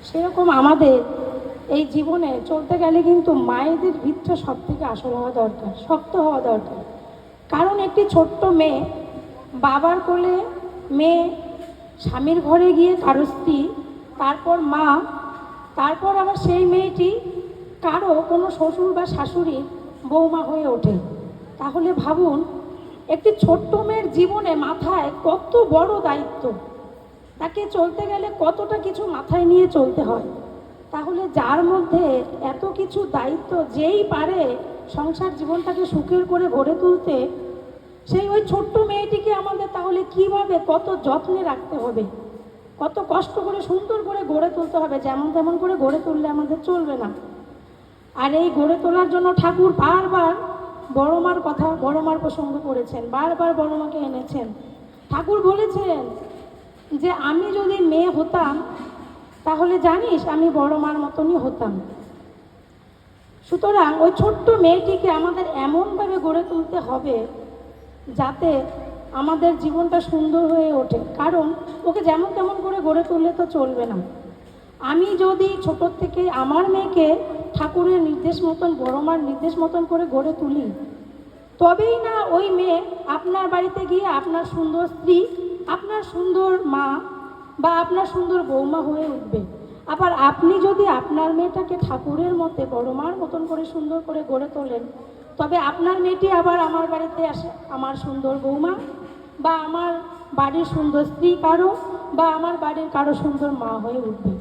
সেরকম আমাদের এই জীবনে চলতে গেলে কিন্তু মায়েদের ভিতটা সব থেকে আসল হওয়া দরকার, শক্ত হওয়া দরকার। কারণ একটি ছোট্ট মেয়ে, বাবার কোলে মেয়ে, স্বামীর ঘরে গিয়ে কারো স্ত্রী, তারপর মা, তারপর আবার সেই মেয়েটি কারো কোনো শ্বশুর বা শাশুড়ির বৌমা হয়ে ওঠে। তাহলে ভাবুন, একটি ছোট্ট মেয়ের জীবনে মাথায় কত বড় দায়িত্ব, তাকে চলতে গেলে কতটা কিছু মাথায় নিয়ে চলতে হয়। তাহলে যার মধ্যে এত কিছু দায়িত্ব, যেই পারে সংসার জীবনটাকে সুখের করে গড়ে তুলতে, সেই ওই ছোট্ট মেয়েটিকে আমাদের তাহলে কিভাবে কত যত্নে রাখতে হবে, কত কষ্ট করে সুন্দর করে গড়ে তুলতে হবে। যেমন তেমন করে গড়ে তুললে আমাদের চলবে না। আর এই গড়ে তোলার জন্য ঠাকুর বারবার বড় মার কথা, বড় মার প্রসঙ্গ করেছেন, বারবার বড় মাকে এনেছেন। ঠাকুর বলেছেন যে আমি যদি মেয়ে হতাম তাহলে জানিস আমি বড় মার মতনই হতাম। সুতরাং ওই ছোট্ট মেয়েটিকে আমাদের এমনভাবে গড়ে তুলতে হবে যাতে আমাদের জীবনটা সুন্দর হয়ে ওঠে। কারণ ওকে যেমন তেমন করে গড়ে তুললে তো চলবে না। আমি যদি ছোটোর থেকে আমার মেয়েকে ঠাকুরের নির্দেশ মতন, বড় মার নির্দেশ মতন করে গড়ে তুলি, তবেই না ওই মেয়ে আপনার বাড়িতে গিয়ে আপনার সুন্দর স্ত্রী, আপনার সুন্দর মা বা আপনার সুন্দর বৌমা হয়ে উঠবে। আবার আপনি যদি আপনার মেয়েটাকে ঠাকুরের মতে, বড় মার মতন করে সুন্দর করে গড়ে তোলেন, তবে আপনার মেয়েটি আবার আমার বাড়িতে আসে আমার সুন্দর বৌমা বা আমার বাড়ির সুন্দর স্ত্রী কারো বা আমার বাড়ির কারো সুন্দর মা হয়ে উঠবে।